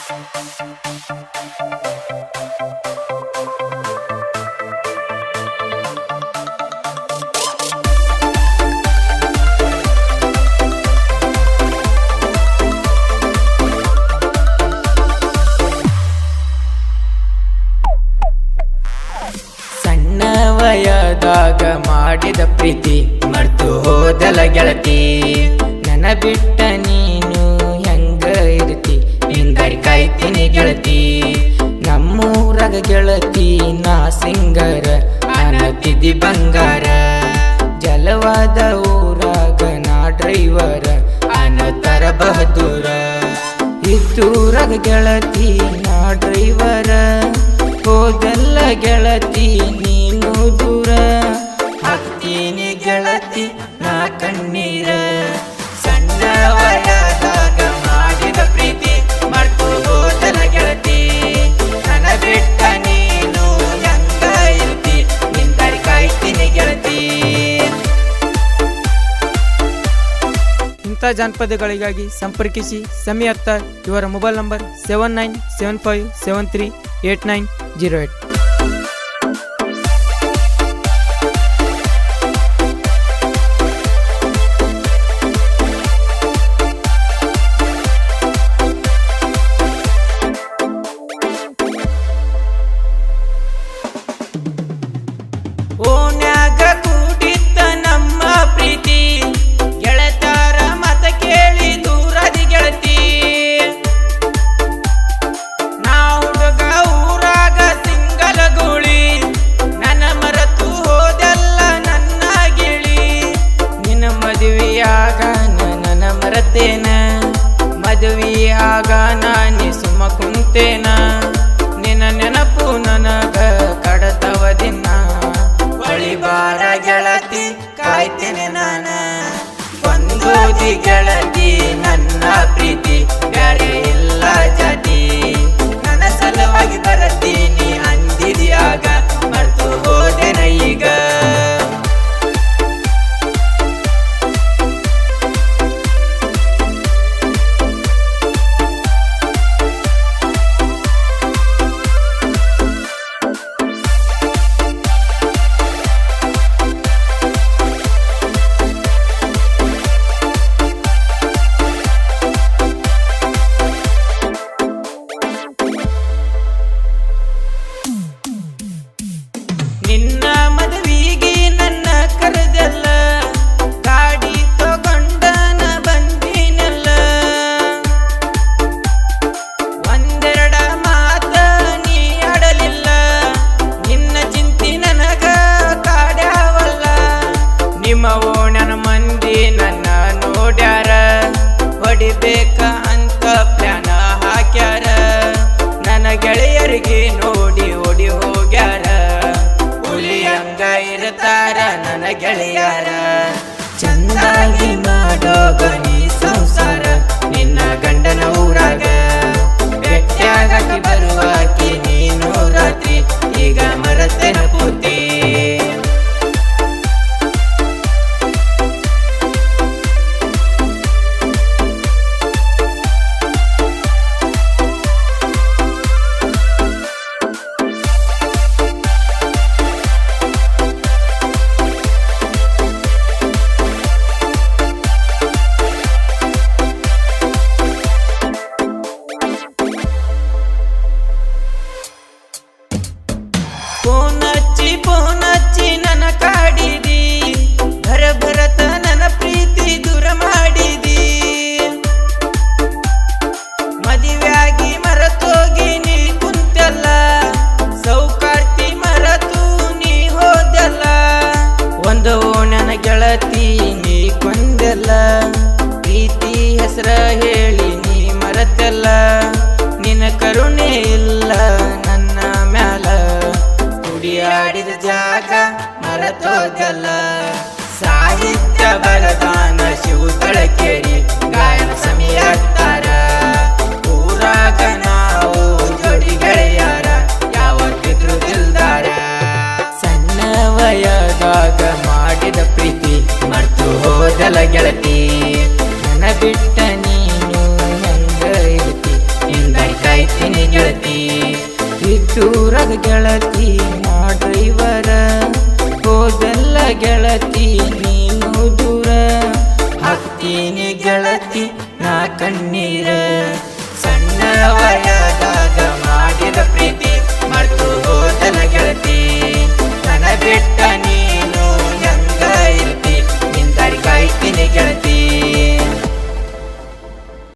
ಸಣ್ಣ ವಯದಾಗ ಮಾಡಿದ ಪ್ರೀತಿ ಮರ್ತು ಹೋದಲ ಗೆಳತಿ, ನನ್ನ ಬಿಟ್ಟ ನೀನು ಹೆಂಗ ಇರ್ತಿ, ಹಿಂದಾರಿ ಕಾಯ್ತೀನಿ ಗೆಳತಿ. ನಮ್ಮೂರಾಗ ಗೆಳತಿ ನಾ ಸಿಂಗರ, ಅನ್ನತಿದ್ದಿ ಬಂಗಾರ, ಜಲವಾದ ಊರಾಗ ನಾ ಡ್ರೈವರ, ಅನ್ನತರ ಬಹದೂರ. ಇದ್ದೂರಾಗ ಗೆಳತಿ ನಾ ಡ್ರೈವರ, ಹೋದಲ್ಲ ಗೆಳತಿ ನೀನು ದೂರ, ಹಾಕ್ತೀನಿ ಗೆಳತಿ ನಾ ಕಣ್ಣೀರ. ಸಣ್ಣ ವಯದಾಗ ಮಾಡಿದ ಪ್ರೀತಿ ಮರ್ತು ಹೋದಲ ಗೆಳತಿ, ನನ್ನ ಬಿಟ್ಟ ನೀನು ಹೆಂಗ ಇರ್ತಿ, ನಿಂದಾರಿ ಕಾಯ್ತೀನಿ ಗೆಳತಿ. ಇಂಥ ಜಾನಪದಗಳಿಗಾಗಿ ಸಂಪರ್ಕಿಸಿ ಸಮಿ ಅತ್ತಾರ್. ಇವರ ಮೊಬೈಲ್ ನಂಬರ್ 7975738908. ಓನ್ಯಾಗ ಕೂಡಿದ್ದ ನಮ್ಮ ಪ್ರೀತಿ, ಗೆಳತಾರ ಮತ ಕೇಳಿ ದೂರದಿ ಗೆಳತಿ. ನಾ ಹುಡುಗ ಊರಾಗ ಸಿಂಗಲ ಗುಳಿ, ನನ್ನ ಮರೆತು ಹೋದೆಲ್ಲ ನನ್ನ ಗಿಳಿ. ನಿನ್ನ ಮದುವೆಯಾಗ ನನ್ನ ಮರತೇನ, ಮದುವೆಯಾಗ ನಾನಿ ಸುಮ್ಮ ಕುಂತೇನ. ನಿನ್ನ ನೆನಪು ನನಗ ಕಡತವ ದಿನ, ಬಾರ ಗೆಳತಿ ಕಾಯ್ತೇನೆ ನಾನ. ಒಂದೋದಿ ಗೆಳತಿ ನನ್ನ ಪ್ರೀತಿ, ಬ್ಯಾರೆ ಇಲ್ಲ ಜಾತಿ, ನನ್ನ ಸಲುವಾಗಿ ಬರತೀನಿ ಅಂದಿದ್ಯಾಗ, ಮರ್ತು ಹೋದೆನ ಈಗ. ನಿನ್ನ ಮದುವೆಗೆ ನನ್ನ ಕರೆದಲ್ಲ, ಗಾಡಿ ತಗೊಂಡನ ಬಂದಿನಲ್ಲ. ಒಂದೆರಡ ಮಾತ ನೀ ಆಡಲಿಲ್ಲ, ನಿನ್ನ ಚಿಂತಿ ನನಗ ಕಾಡ್ಯಾವಲ್ಲ. ನಿಮ್ಮ ಓಣನ ಮಂದಿ ನನ್ನ ನೋಡ್ಯಾರ, ಹೊಡಿಬೇಕ ಅಂತ ಪ್ಲಾನ ಹಾಕ್ಯಾರ. ನನ್ನ ಗೆಳೆಯರಿಗೆ ನೋಡಿ ಓಡಿ ಹೋಗ್ಯಾರ, ಹುಲಿಯಂಗ ಇರ್ತಾರ ನನ್ನ ಗೆಳೆಯರ. ಚಂದಾಗಿ ಮಾಡೋಗ ನೀ ಸಂಸಾರ, ನಿನ್ನ ಗಂಡನ ಊರಾಗ ಬೆಟ್ಟಾಗಿ ಬರುವಾಕಿ ನೀನು ರಾತ್ರಿ, ಈಗ ಮರತೆನ ಪೂರ್ತಿ. ಫೋನ್ ಹಚ್ಚಿ ನನ್ನ ಕಾಡಿದಿ, ಭರತ ನನ್ನ ಪ್ರೀತಿ ದೂರ ಮಾಡಿದಿ. ಮದುವೆಯಾಗಿ ಮರತೋಗಿ ನೀ ಕುಂತಲ್ಲ, ಸೌಕಾರ್ತಿ ಮರತು ನೀ ಹೋದಲ್ಲ. ಒಂದು ನನ್ನ ಗೆಳತಿ ನೀ ಕೊಂದಲ್ಲ, ಪ್ರೀತಿ ಹೆಸರ ಹೇಳಿ ನೀ ಮರತೆಲ್ಲ. ನಿನ್ನ ಕರುಣೆ ಇಲ್ಲ ನನ್ನ ಮ್ಯಾಲ, ಕುಡಿಯಾಡಿದ ಜಾಗ ಮರತೋದಲ್ಲ. ಸಾಹಿತ್ಯ ಬರದಾನ ಶಿವತಳಕೇರಿ, ಗಾಯನ ಸಮಯ ಅತ್ತಾರ. ಊರಾಗ ನಾವು ಜೋಡಿ ಗೆಳೆಯರ, ಯಾವತ್ತಿದ್ರು ದಿಲ್ದಾರ. ಸಣ್ಣ ವಯದಾಗ ಮಾಡಿದ ಪ್ರೀತಿ ಮರ್ತು ಹೋದಲ ಗೆಳತಿ, ನನ್ನ ಬಿಟ್ಟ ನೀನು ಹೆಂಗ ಇರ್ತಿ, ಹಿಂದಾರಿ ಕಾಯ್ತೀನಿ ಗೆಳತಿ ನಾ ಡ್ರೈವರ ಹೋದಲ್ಲ ಗೆಳತಿ ನೀನು ದೂರ ಹಾಕ್ತೀನಿ ಗೆಳತಿ ನಾ ಕಣ್ಣೀರ ಸಣ್ಣ